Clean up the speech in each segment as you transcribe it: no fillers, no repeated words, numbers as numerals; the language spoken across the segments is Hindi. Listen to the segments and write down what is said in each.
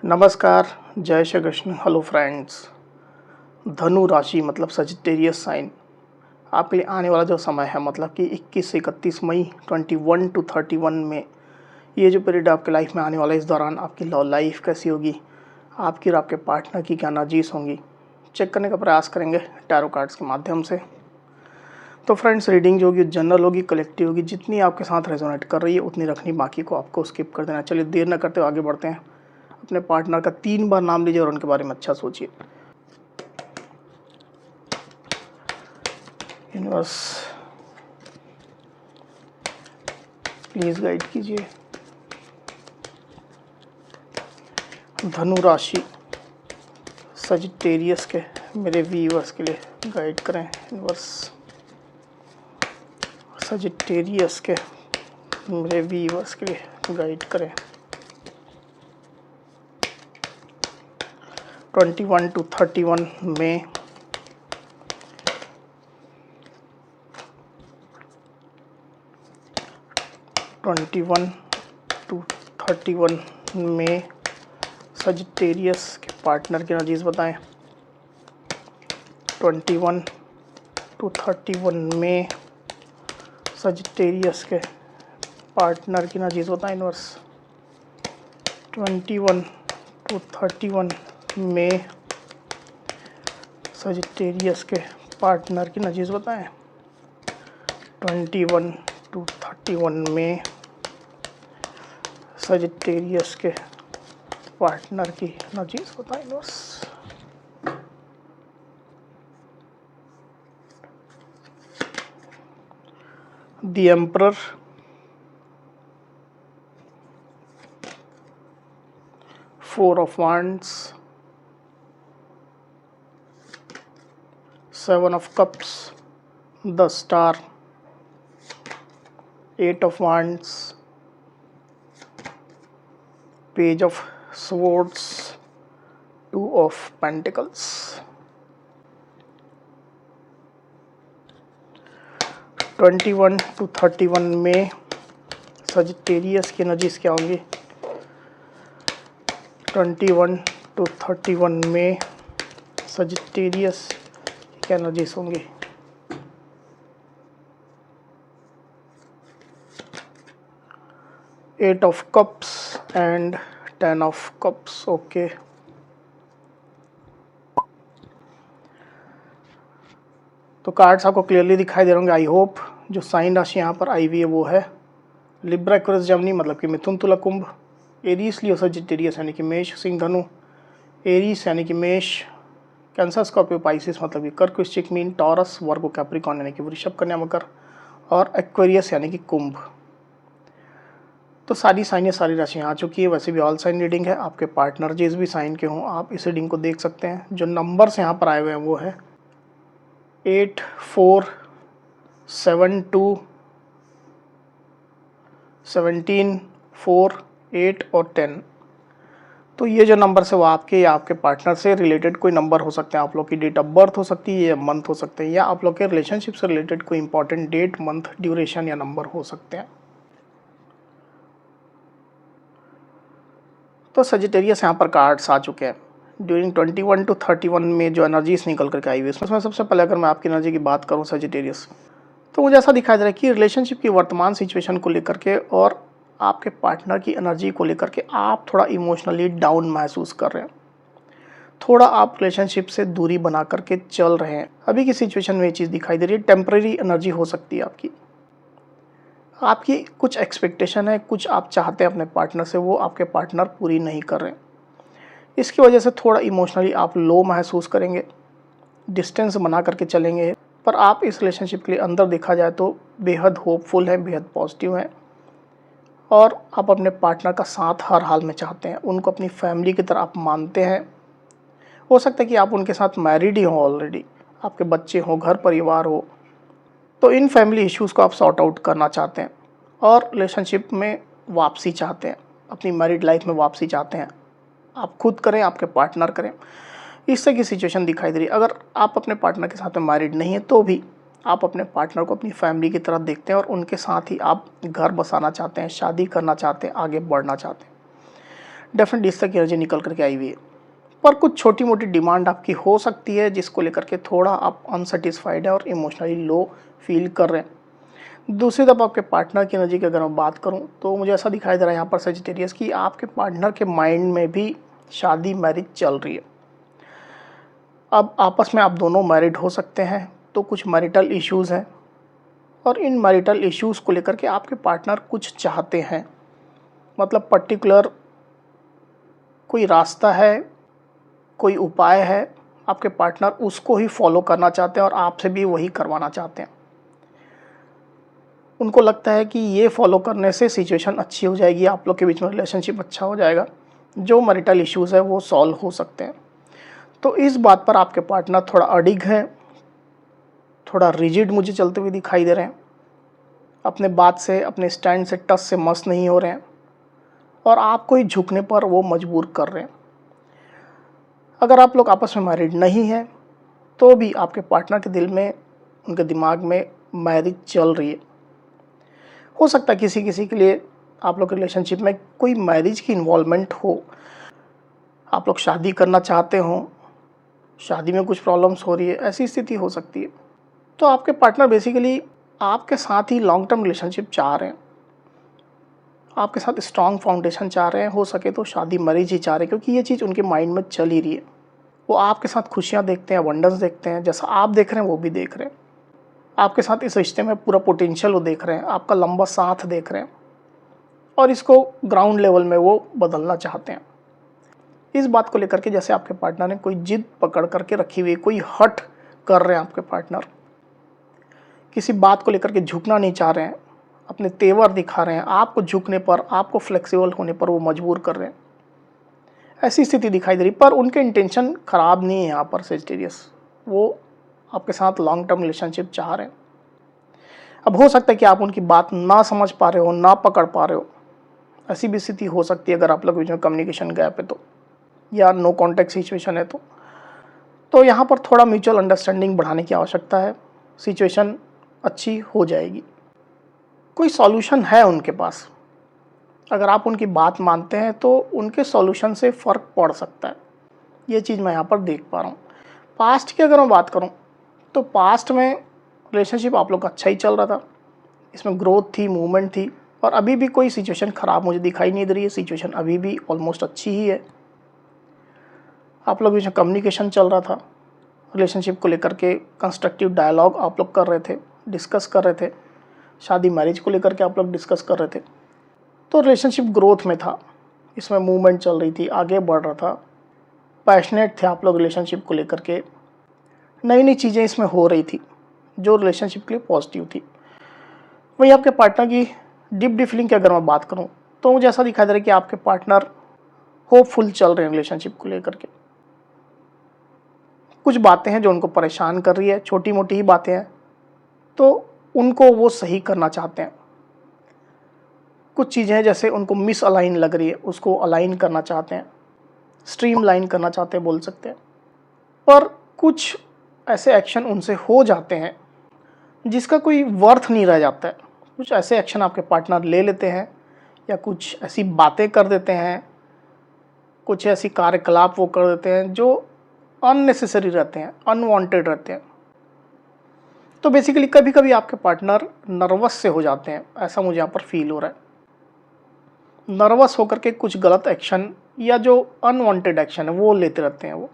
नमस्कार, जय श्री कृष्ण। Hello friends. धनु राशि मतलब सजिटेरियस साइन आपके लिए आने वाला जो समय है मतलब कि 21 से 31 मई 21 टू 31 में ये जो पीरियड आपके लाइफ में आने वाला है, इस दौरान आपकी लव लाइफ कैसी होगी, आपकी और आपके पार्टनर की क्या एनर्जीज होंगी, चेक करने का प्रयास करेंगे टैरो कार्ड्स के माध्यम से। तो फ्रेंड्स, रीडिंग जो होगी जनरल होगी, कलेक्टिव होगी। जितनी आपके साथ रेजोनेट कर रही है उतनी रखनी, बाकी को आपको स्किप कर देना। चलिए देर न करते हुए आगे बढ़ते हैं। अपने पार्टनर का 3 बार नाम लीजिए और उनके बारे में अच्छा सोचिए। यूनिवर्स प्लीज गाइड कीजिए। धनु राशि सजिटेरियस के मेरे व्यूअर्स के लिए गाइड करें। यूनिवर्स सजिटेरियस के मेरे व्यूअर्स के लिए गाइड करें। 21 टू 31 में 21 टू 31 में सजिटेरियस के पार्टनर की एनर्जीज बताएं। 21 टू 31 में सजिटेरियस के पार्टनर की एनर्जीज बताएं। यूनिवर्स 21 टू 31 में सजिटेरियस के पार्टनर की एनर्जीज बताएं। 21 टू 31 में सजिटेरियस के पार्टनर की एनर्जीज बताएं। Universe the emperor, 4 of Wands, 7 of Cups, the Star, 8 of Wands, Page of Swords, 2 of Pentacles। 21 to 31 में सजिटेरियस की एनर्जीज क्या होंगी। 21 टू 31 में सजिटेरियस की क्या एनर्जीज होंगी। Eight of cups and 10 of cups. Okay, तो कार्ड्स आपको क्लियरली दिखाई दे रहे होंगे। आई होप जो साइन राशि यहाँ पर आई हुई है वो है लिब्रा, एक्वेरियस, जेमिनी मतलब कि मिथुन, तुला, कुंभ, एरीज, लियो, सजिटेरियस यानी कि मेष, सिंह, धनु, एरीज यानी कि मेष, कैंसर, स्कॉर्पियो, पाइसिस मतलब कि कर्क, वृश्चिक, मीन, टॉरस, वर्गो, कैप्रिकॉर्न यानी कि वृषभ, कन्या, मकर और एक्वेरियस यानी कि कुंभ। तो सारी साइन या सारी राशियाँ आ चुकी है। वैसे भी ऑल साइन रीडिंग है। आपके पार्टनर जिस भी साइन के हों आप इस रीडिंग को देख सकते हैं। जो नंबर्स यहाँ पर आए हुए हैं वो है 8, 4, 7, 2, 17, 4, 8 और 10। तो ये जो नंबर्स है वो आपके या आपके पार्टनर से रिलेटेड कोई नंबर हो सकते हैं। आप लोग की डेट ऑफ बर्थ हो सकती है या मंथ हो सकते हैं, या आप लोग के रिलेशनशिप से रिलेटेड कोई इंपॉर्टेंट डेट, मंथ, ड्यूरेशन या नंबर हो सकते हैं। तो सजिटेरियस यहाँ पर कार्ड्स आ चुके हैं। ड्यूरिंग 21 टू 31 में जो एनर्जीज निकल करके आई हुई है उसमें सबसे पहले अगर मैं आपकी एनर्जी की बात करूँ सजिटेरियस, तो मुझे ऐसा दिखाई दे रहा है कि रिलेशनशिप की वर्तमान सिचुएशन को लेकर के और आपके पार्टनर की एनर्जी को लेकर के आप थोड़ा इमोशनली डाउन महसूस कर रहे हैं। थोड़ा आप रिलेशनशिप से दूरी बना करके चल रहे हैं। अभी की सिचुएशन में ये चीज़ दिखाई दे रही है। टेम्परेरी एनर्जी हो सकती है आपकी कुछ एक्सपेक्टेशन है, कुछ आप चाहते हैं अपने पार्टनर से, वो आपके पार्टनर पूरी नहीं कर रहे हैं। इसकी वजह से थोड़ा इमोशनली आप लो महसूस करेंगे, डिस्टेंस बना करके चलेंगे। पर आप इस रिलेशनशिप के लिए अंदर देखा जाए तो बेहद होपफुल हैं, बेहद पॉजिटिव हैं और आप अपने पार्टनर का साथ हर हाल में चाहते हैं। उनको अपनी फैमिली की तरह आप मानते हैं। हो सकता है कि आप उनके साथ मैरिड ही हों, ऑलरेडी आपके बच्चे हों, घर परिवार हो, तो इन फैमिली इश्यूज़ को आप सॉर्ट आउट करना चाहते हैं और रिलेशनशिप में वापसी चाहते हैं, अपनी मैरिड लाइफ में वापसी चाहते हैं। आप खुद करें, आपके पार्टनर करें, इस तरह की सिचुएशन दिखाई दे रही है। अगर आप अपने पार्टनर के साथ में मैरिड नहीं है तो भी आप अपने पार्टनर को अपनी फैमिली की तरह देखते हैं और उनके साथ ही आप घर बसाना चाहते हैं, शादी करना चाहते हैं, आगे बढ़ना चाहते हैं। डेफिनेटली इस तरह की एनर्जी निकल करके आई हुई है। पर कुछ छोटी मोटी डिमांड आपकी हो सकती है जिसको लेकर के थोड़ा आप अनसेटिस्फाइड है और इमोशनली लो फील कर रहे हैं। दूसरी तरफ आपके पार्टनर की एनर्जी की अगर मैं बात करूं तो मुझे ऐसा दिखाई दे रहा है यहाँ पर सजिटेरियस कि आपके पार्टनर के माइंड में भी शादी मैरिज चल रही है। अब आपस में आप दोनों मैरिड हो सकते हैं, तो कुछ मैरिटल इश्यूज़ हैं और इन मैरिटल इश्यूज़ को लेकर के आपके पार्टनर कुछ चाहते हैं। मतलब पर्टिकुलर कोई रास्ता है, कोई उपाय है, आपके पार्टनर उसको ही फॉलो करना चाहते हैं और आपसे भी वही करवाना चाहते हैं। उनको लगता है कि ये फॉलो करने से सिचुएशन अच्छी हो जाएगी, आप लोग के बीच में रिलेशनशिप अच्छा हो जाएगा, जो मैरिटल इश्यूज़ है वो सॉल्व हो सकते हैं। तो इस बात पर आपके पार्टनर थोड़ा अडिग हैं, थोड़ा रिजिड मुझे चलते हुए दिखाई दे रहे हैं, अपने बात से, अपने स्टैंड से, टस से मस नहीं हो रहे हैं और आपको ही झुकने पर वो मजबूर कर रहे हैं। अगर आप लोग आपस में मैरिड नहीं हैं तो भी आपके पार्टनर के दिल में, उनके दिमाग में मैरिज चल रही है। हो सकता है किसी किसी के लिए आप लोग रिलेशनशिप में कोई मैरिज की इन्वॉल्वमेंट हो, आप लोग शादी करना चाहते हो, शादी में कुछ प्रॉब्लम्स हो रही है, ऐसी स्थिति हो सकती है। तो आपके पार्टनर बेसिकली आपके साथ ही लॉन्ग टर्म रिलेशनशिप चाह रहे हैं, आपके साथ स्ट्रॉन्ग फाउंडेशन चाह रहे हैं, हो सके तो शादी मैरिज ही चाह रहे हैं, क्योंकि ये चीज़ उनके माइंड में चल ही रही है। वो आपके साथ खुशियाँ देखते हैं, अबंडेंस देखते हैं, जैसा आप देख रहे हैं वो भी देख रहे हैं। आपके साथ इस रिश्ते में पूरा पोटेंशियल वो देख रहे हैं, आपका लंबा साथ देख रहे हैं और इसको ग्राउंड लेवल में वो बदलना चाहते हैं। इस बात को लेकर के जैसे आपके पार्टनर ने कोई जिद पकड़ करके रखी हुई है, कोई हट कर रहे हैं आपके पार्टनर, किसी बात को लेकर के झुकना नहीं चाह रहे हैं, अपने तेवर दिखा रहे हैं, आपको झुकने पर, आपको फ्लेक्सिबल होने पर वो मजबूर कर रहे हैं, ऐसी स्थिति दिखाई दे रही। पर उनके इंटेंशन ख़राब नहीं है यहाँ पर सेजिटेरियस, वो आपके साथ लॉन्ग टर्म रिलेशनशिप चाह रहे हैं। अब हो सकता है कि आप उनकी बात ना समझ पा रहे हो, ना पकड़ पा रहे हो, ऐसी भी स्थिति हो सकती है अगर आप लोग बीच में कम्युनिकेशन गैप है तो, या नो कॉन्टैक्ट सिचुएशन है तो यहाँ पर थोड़ा म्यूचुअल अंडरस्टैंडिंग बढ़ाने की आवश्यकता है, सिचुएशन अच्छी हो जाएगी। कोई सॉल्यूशन है उनके पास, अगर आप उनकी बात मानते हैं तो उनके सॉल्यूशन से फ़र्क पड़ सकता है, ये चीज़ मैं यहाँ पर देख पा रहा हूँ। पास्ट की अगर मैं बात करूँ तो पास्ट में रिलेशनशिप आप लोग का अच्छा ही चल रहा था, इसमें ग्रोथ थी, मूवमेंट थी और अभी भी कोई सिचुएशन ख़राब मुझे दिखाई नहीं दे रही है, सिचुएशन अभी भी ऑलमोस्ट अच्छी ही है। आप लोग बीच में कम्युनिकेशन चल रहा था, रिलेशनशिप को लेकर के कंस्ट्रक्टिव डायलॉग आप लोग कर रहे थे, डिस्कस कर रहे थे, शादी मैरिज को लेकर के आप लोग डिस्कस कर रहे थे। तो रिलेशनशिप ग्रोथ में था, इसमें मूवमेंट चल रही थी, आगे बढ़ रहा था, पैशनेट थे आप लोग रिलेशनशिप को लेकर के, नई नई चीज़ें इसमें हो रही थी जो रिलेशनशिप के लिए पॉजिटिव थी। वहीं आपके पार्टनर की डीप फीलिंग की अगर मैं बात करूं तो मुझे ऐसा दिखाई दे रहा है कि आपके पार्टनर होपफुल चल रहे हैं रिलेशनशिप को लेकर के। कुछ बातें हैं जो उनको परेशान कर रही है, छोटी मोटी ही बातें हैं, तो उनको वो सही करना चाहते हैं। कुछ चीज़ें हैं जैसे उनको मिस अलाइन लग रही है, उसको अलाइन करना चाहते हैं, स्ट्रीम लाइन करना चाहते हैं बोल सकते हैं। पर कुछ ऐसे एक्शन उनसे हो जाते हैं जिसका कोई वर्थ नहीं रह जाता है। कुछ ऐसे एक्शन आपके पार्टनर ले लेते हैं या कुछ ऐसी बातें कर देते हैं, कुछ ऐसी कार्यकलाप वो कर देते हैं जो अननेसेसरी रहते हैं, अनवांटेड रहते हैं। तो बेसिकली कभी कभी आपके पार्टनर नर्वस से हो जाते हैं, ऐसा मुझे यहाँ पर फील हो रहा है। नर्वस होकर के कुछ गलत एक्शन या जो अनवांटेड एक्शन है वो लेते रहते हैं वो,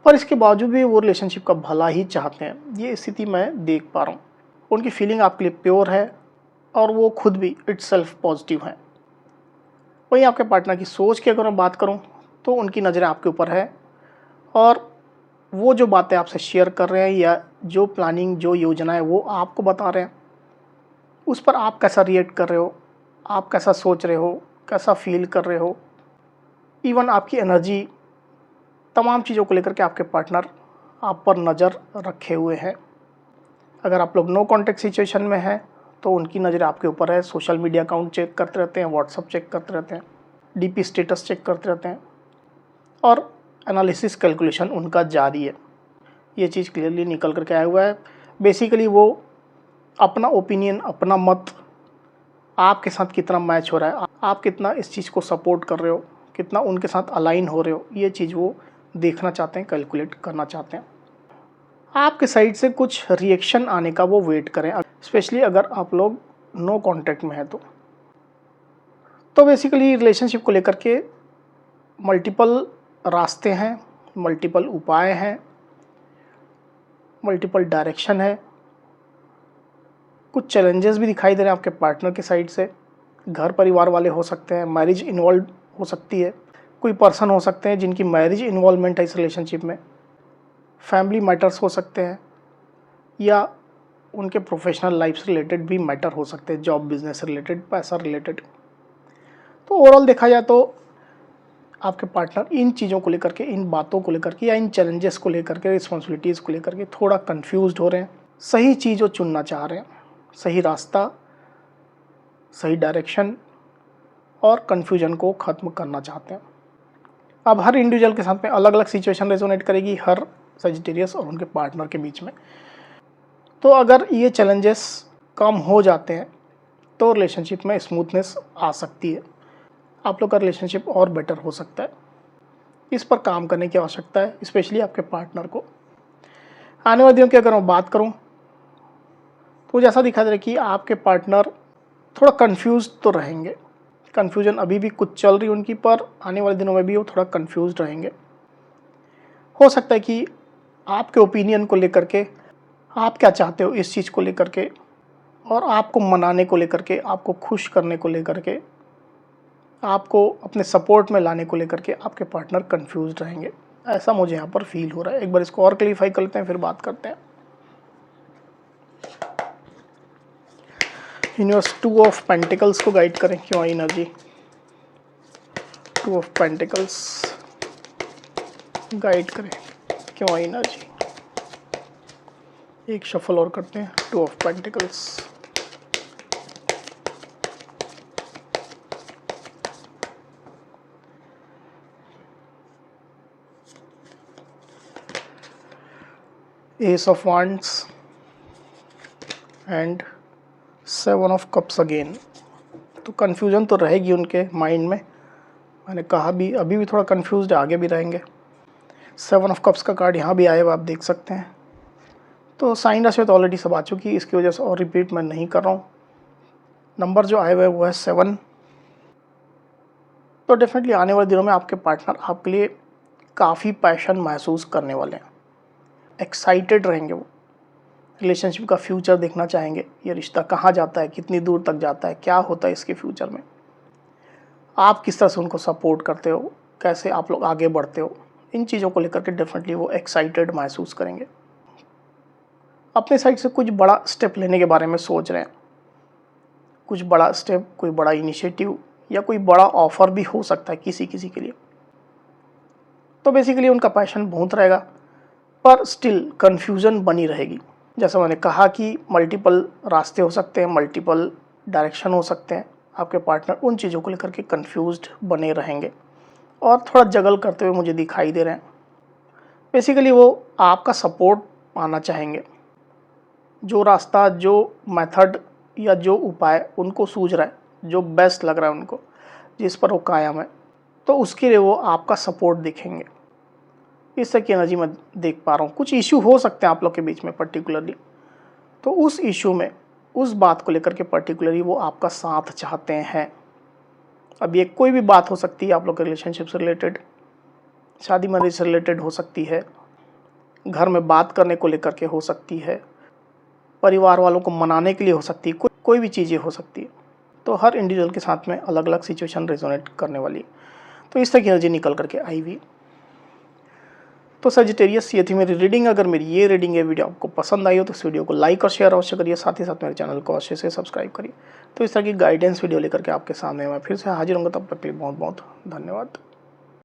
पर इसके बावजूद भी वो रिलेशनशिप का भला ही चाहते हैं, ये स्थिति मैं देख पा रहा हूँ। उनकी फीलिंग आपके लिए प्योर है और वो खुद भी इटसेल्फ पॉजिटिव है। वहीं आपके पार्टनर की सोच की अगर मैं बात करूँ तो उनकी नज़रें आपके ऊपर है और वो जो बातें आपसे शेयर कर रहे हैं या जो प्लानिंग, जो योजना है वो आपको बता रहे हैं, उस पर आप कैसा रिएक्ट कर रहे हो, आप कैसा सोच रहे हो, कैसा फील कर रहे हो, इवन आपकी एनर्जी, तमाम चीज़ों को लेकर के आपके पार्टनर आप पर नज़र रखे हुए हैं। अगर आप लोग नो कॉन्टैक्ट सिचुएशन में हैं तो उनकी नज़र आपके ऊपर है, सोशल मीडिया अकाउंट चेक करते रहते हैं, व्हाट्सअप चेक करते रहते हैं, डीपी स्टेटस चेक करते रहते हैं और एनालिसिस कैलकुलेशन उनका जारी है। ये चीज़ क्लियरली निकल करके आया हुआ है। बेसिकली वो अपना ओपिनियन, अपना मत आपके साथ कितना मैच हो रहा है, आप कितना इस चीज़ को सपोर्ट कर रहे हो, कितना उनके साथ अलाइन हो रहे हो, ये चीज़ वो देखना चाहते हैं, कैलकुलेट करना चाहते हैं। आपके साइड से कुछ रिएक्शन आने का वो वेट करें, स्पेशली अगर आप लोग नो कॉन्टैक्ट में हैं तो बेसिकली रिलेशनशिप को लेकर के मल्टीपल रास्ते हैं, मल्टीपल उपाय हैं, मल्टीपल डायरेक्शन है। कुछ चैलेंजेस भी दिखाई दे रहे हैं आपके पार्टनर के साइड से। घर परिवार वाले हो सकते हैं, मैरिज इन्वॉल्व हो सकती है, कोई पर्सन हो सकते हैं जिनकी मैरिज इन्वॉल्वमेंट है इस रिलेशनशिप में, फैमिली मैटर्स हो सकते हैं, या उनके प्रोफेशनल लाइफ से रिलेटेड भी मैटर हो सकते हैं, जॉब बिजनेस से रिलेटेड, पैसा रिलेटेड। तो ओवरऑल देखा जाए तो आपके पार्टनर इन चीज़ों को लेकर के, इन बातों को लेकर के या इन चैलेंजेस को लेकर के, रिस्पॉन्सिबिलिटीज़ को लेकर के थोड़ा कंफ्यूज्ड हो रहे हैं। सही चीज़ वो चुनना चाह रहे हैं, सही रास्ता, सही डायरेक्शन और कन्फ्यूजन को ख़त्म करना चाहते हैं। अब हर इंडिविजुअल के साथ में अलग अलग सिचुएशन रेजोनेट करेगी, हर सजिटेरियस और उनके पार्टनर के बीच में। तो अगर ये चैलेंजेस कम हो जाते हैं तो रिलेशनशिप में स्मूथनेस आ सकती है, आप लोग का रिलेशनशिप और बेटर हो सकता है। इस पर काम करने की आवश्यकता है, स्पेशली आपके पार्टनर को। आने वाले दिनों की अगर मैं बात करूं तो जैसा दिखा दे रहा है कि आपके पार्टनर थोड़ा कंफ्यूज तो रहेंगे। कन्फ्यूजन अभी भी कुछ चल रही है उनकी, पर आने वाले दिनों में भी वो थोड़ा कंफ्यूज रहेंगे। हो सकता है कि आपके ओपिनियन को लेकर के, आप क्या चाहते हो इस चीज़ को लेकर के, और आपको मनाने को लेकर के, आपको खुश करने को लेकर के, आपको अपने सपोर्ट में लाने को लेकर के आपके पार्टनर कंफ्यूज रहेंगे। ऐसा मुझे यहाँ पर फील हो रहा है। एक बार इसको और क्लियरफाई कर लेते हैं, फिर बात करते हैं। यूनिवर्स 2 ऑफ पेंटिकल्स को गाइड करें, क्यों आई एनर्जी 2 ऑफ पेंटिकल्स गाइड करें, क्यों आई एनर्जी। एक शफल और करते हैं, 2 of pentacles. S of wands and 7 of cups again. तो कन्फ्यूजन तो रहेगी उनके माइंड में, मैंने कहा भी, अभी भी थोड़ा कन्फ्यूज्ड, आगे भी रहेंगे। 7 ऑफ कप्स का कार्ड यहाँ भी आया हुआ आप देख सकते हैं। तो साइन राशि तो ऑलरेडी सब आ चुकी है, इसकी वजह से और रिपीट मैं नहीं कर रहा हूँ। नंबर जो आए हुए वो है 7। तो डेफिनेटली आने वाले दिनों में आपके पार्टनर आपके लिए काफ़ी पैशन महसूस करने वाले हैं, एक्साइटेड रहेंगे। वो रिलेशनशिप का फ्यूचर देखना चाहेंगे, ये रिश्ता कहाँ जाता है, कितनी दूर तक जाता है, क्या होता है इसके फ्यूचर में, आप किस तरह से उनको सपोर्ट करते हो, कैसे आप लोग आगे बढ़ते हो, इन चीज़ों को लेकर के डेफिनेटली वो एक्साइटेड महसूस करेंगे। अपने साइड से कुछ बड़ा स्टेप लेने के बारे में सोच रहे हैं, कुछ बड़ा स्टेप, कोई बड़ा इनिशिएटिव या कोई बड़ा ऑफर भी हो सकता है किसी किसी के लिए। तो बेसिकली उनका पैशन बहुत रहेगा, पर स्टिल कन्फ्यूज़न बनी रहेगी। जैसा मैंने कहा कि मल्टीपल रास्ते हो सकते हैं, मल्टीपल डायरेक्शन हो सकते हैं। आपके पार्टनर उन चीज़ों को लेकर के कंफ्यूज्ड बने रहेंगे और थोड़ा जगल करते हुए मुझे दिखाई दे रहे हैं। बेसिकली वो आपका सपोर्ट पाना चाहेंगे। जो रास्ता, जो मेथड या जो उपाय उनको सूझ रहा है, जो बेस्ट लग रहा है उनको, जिस पर वो कायम है, तो उसके लिए वो आपका सपोर्ट दिखेंगे। इस तरह की एनर्जी मैं देख पा रहा हूँ। कुछ इशू हो सकते हैं आप लोग के बीच में पर्टिकुलरली, तो उस इशू में, उस बात को लेकर के पर्टिकुलरली वो आपका साथ चाहते हैं। अब ये कोई भी बात हो सकती है आप लोग के रिलेशनशिप से रिलेटेड, शादी मैरिज से रिलेटेड हो सकती है, घर में बात करने को लेकर के हो सकती है, परिवार वालों को मनाने के लिए हो सकती है, कोई भी चीज़ें हो सकती है। तो हर इंडिविजुअल के साथ में अलग अलग सिचुएशन रेजोनेट करने वाली है। तो इस तरह की एनर्जी निकल करके आई हुई। तो सजिटेरियस, ये थी मेरी रीडिंग। अगर मेरी ये रीडिंग, ये वीडियो आपको पसंद आई हो तो इस वीडियो को लाइक और शेयर अवश्य करिए, साथ ही साथ मेरे चैनल को अवश्य से सब्सक्राइब करिए। तो इस तरह की गाइडेंस वीडियो लेकर के आपके सामने मैं फिर से हाजिर होंगे, तब तक के लिए बहुत बहुत धन्यवाद।